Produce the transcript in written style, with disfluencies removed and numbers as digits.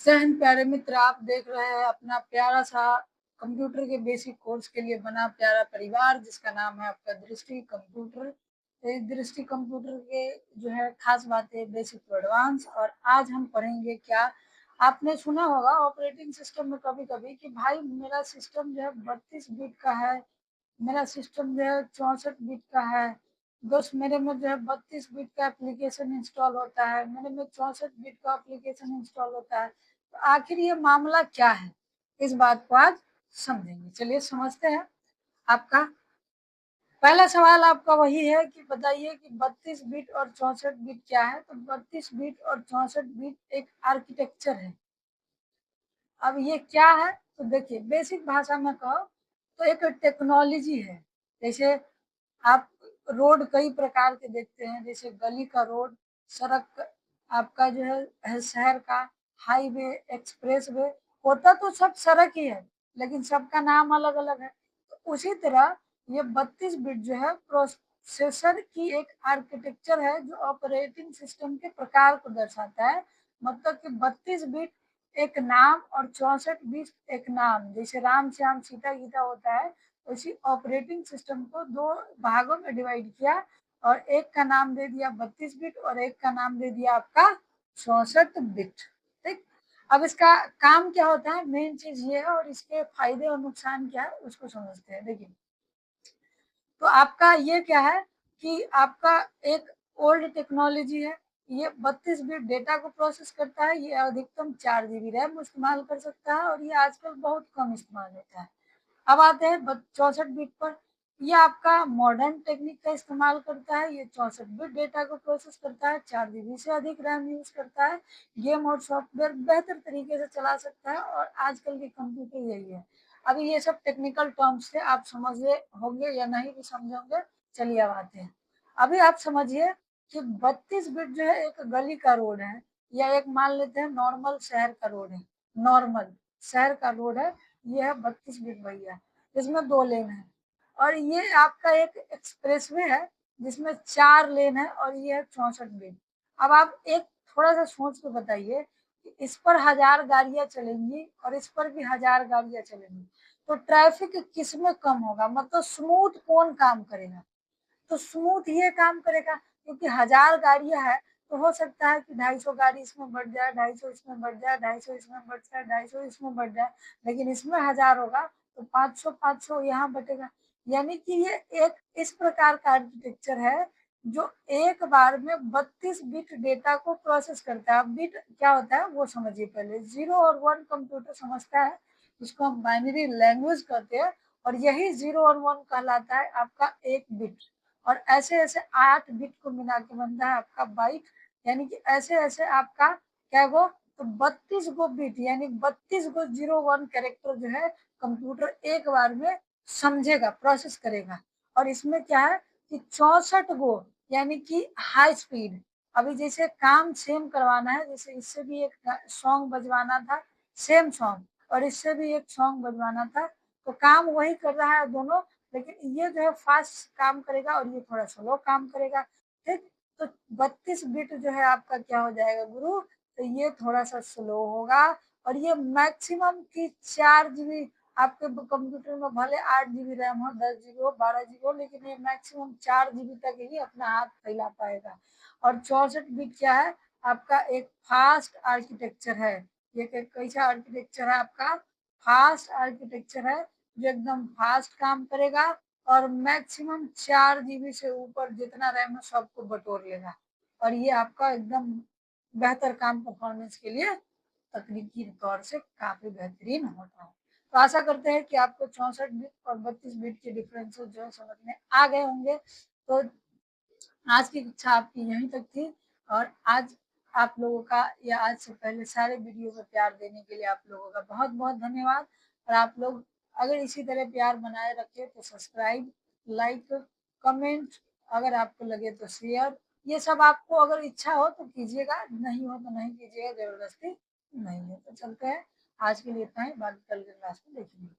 जय हिंद प्यारे मित्र, आप देख रहे हैं अपना प्यारा सा कंप्यूटर के बेसिक कोर्स के लिए बना प्यारा परिवार जिसका नाम है आपका दृष्टि कंप्यूटर। इस दृष्टि कंप्यूटर के जो है खास बातें बेसिक टू एडवांस। और आज हम पढ़ेंगे क्या, आपने सुना होगा ऑपरेटिंग सिस्टम में कभी कभी कि भाई मेरा सिस्टम जो है 32 बिट का है, मेरा सिस्टम जो है 64 बिट का है। दोस्त मेरे में जो है 32 बिट का एप्लीकेशन इंस्टॉल होता है, मेरे में 64 बिट का एप्लीकेशन इंस्टॉल होता है। तो आखिर ये मामला क्या है, इस बात को आज समझेंगे। चलिए समझते हैं। आपका पहला सवाल आपका वही है कि बताइए कि 32 बिट और 64 बिट क्या है। तो 32 बिट और 64 बिट एक आर्किटेक्चर है। अब ये क्या है, तो देखिए बेसिक भाषा में कहो तो एक टेक्नोलॉजी है। जैसे आप रोड कई प्रकार के देखते हैं, जैसे गली का रोड, सड़क आपका जो है शहर का हाईवे, एक्सप्रेस वे, होता तो सब सड़क ही है लेकिन सबका नाम अलग अलग है। तो उसी तरह ये 32 बिट जो है प्रोसेसर की एक आर्किटेक्चर है जो ऑपरेटिंग सिस्टम के प्रकार को दर्शाता है। मतलब कि 32 बिट एक नाम और 64 बिट एक नाम, जैसे राम श्याम सीता गीता होता है उसी ऑपरेटिंग सिस्टम को दो भागों में डिवाइड किया और एक का नाम दे दिया 32 बिट और एक का नाम दे दिया आपका 64 बिट। ठीक, अब इसका काम क्या होता है, मेन चीज ये है, और इसके फायदे और नुकसान क्या है उसको समझते हैं। देखिए तो आपका ये क्या है कि आपका एक ओल्ड टेक्नोलॉजी है, ये 32 बिट डेटा को प्रोसेस करता है, ये अधिकतम 4 GB रैम इस्तेमाल कर सकता है और ये आजकल बहुत कम इस्तेमाल होता है। अब आते हैं 64 बिट पर। ये आपका मॉडर्न टेक्निक का इस्तेमाल करता है, ये 64 बिट डेटा को प्रोसेस करता है, 4 GB से अधिक रैम यूज करता है, गेम और सॉफ्टवेयर बेहतर तरीके से चला सकता है और आजकल के कंप्यूटर यही है। अभी ये सब टेक्निकल टर्म्स थे, आप समझे होंगे या नहीं भी समझे होंगे। चलिए अब आते हैं। अभी आप समझिए कि 32 बिट जो है एक गली का रोड है, या एक मान लेते हैं नॉर्मल शहर का रोड है, नॉर्मल शहर का रोड है, ये है 32 बिट भैया, इसमें 2 लेन है। और ये आपका एक एक्सप्रेसवे है जिसमें 4 लेन है और ये है 64 बिट। अब आप एक थोड़ा सा सोच के बताइए कि इस पर 1000 गाड़ियां चलेंगी और इस पर भी 1000 गाड़ियां चलेंगी, तो ट्रैफिक किस में कम होगा, मतलब स्मूथ कौन काम करेगा। तो स्मूथ ये काम करेगा क्योंकि 1000 गाड़ियां है तो हो सकता है कि 250 गाड़ी इसमें बढ़ जाए, 250 इसमें बढ़ जाए, 250 इसमें बढ़ जाए, 250 इसमें बढ़ जाए, लेकिन इसमें 1000 होगा तो 500 500 यहाँ बटेगा। यानी कि ये एक इस प्रकार का आर्किटेक्चर है जो एक बार में 32 बिट डेटा को प्रोसेस करता है। बिट क्या होता है वो समझिए पहले, 0 और 1 कंप्यूटर समझता है, इसको हम बाइनरी लैंग्वेज कहते हैं, और यही 0 और 1 कहलाता है आपका एक बिट। और ऐसे ऐसे 8 बिट को मिला के बनता है आपका बाइट। यानी कि ऐसे ऐसे आपका क्या गो, तो 32 गो बिट यानी 32 गो 0 1 कैरेक्टर जो है कंप्यूटर एक बार में समझेगा, प्रोसेस करेगा। और इसमें क्या है कि 64 गो यानी कि हाई स्पीड। अभी जैसे काम सेम करवाना है, जैसे इससे भी एक सॉन्ग बजवाना था, सेम सॉन्ग, और इससे भी एक सॉन्ग बजवाना था, तो काम वही कर रहा है दोनों, लेकिन ये जो है फास्ट काम करेगा और ये थोड़ा स्लो काम करेगा। ठीक, तो 32 बिट जो है आपका क्या हो जाएगा गुरु, तो ये थोड़ा सा स्लो होगा। और ये मैक्सिमम की 4 GB, आपके कंप्यूटर में भले 8 GB रैम हो, 10 GB हो, 12 GB हो, लेकिन ये मैक्सिमम 4 GB तक ही अपना हाथ फैला पाएगा। और 64 बिट क्या है, आपका एक फास्ट आर्किटेक्चर है। ये कैसा आर्किटेक्चर है आपका, फास्ट आर्किटेक्चर है जो एकदम फास्ट काम करेगा और मैक्सिमम 4 GB से ऊपर जितना रैम है सबको बटोर लेगा। और ये आपका एकदम बेहतर काम परफॉर्मेंस के लिए तकनीकी तौर से काफी बेहतरीन होता है। तो आशा करते हैं कि आपको 64 बिट और 32 बिट के डिफरेंसेस जो है समझ में आ गए होंगे। तो आज की कक्षा आपकी यहीं तक थी। और आज आप लोगों का या आज से पहले सारे वीडियो को प्यार देने के लिए आप लोगों का बहुत बहुत धन्यवाद। और आप लोग अगर इसी तरह प्यार बनाए रखे तो सब्सक्राइब, लाइक, कमेंट, अगर आपको लगे तो शेयर, ये सब आपको अगर इच्छा हो तो कीजिएगा, नहीं हो तो नहीं कीजिएगा, जबरदस्ती नहीं है। तो चलते हैं, आज के लिए इतना ही, बाकी कल के क्लास में देखेंगे।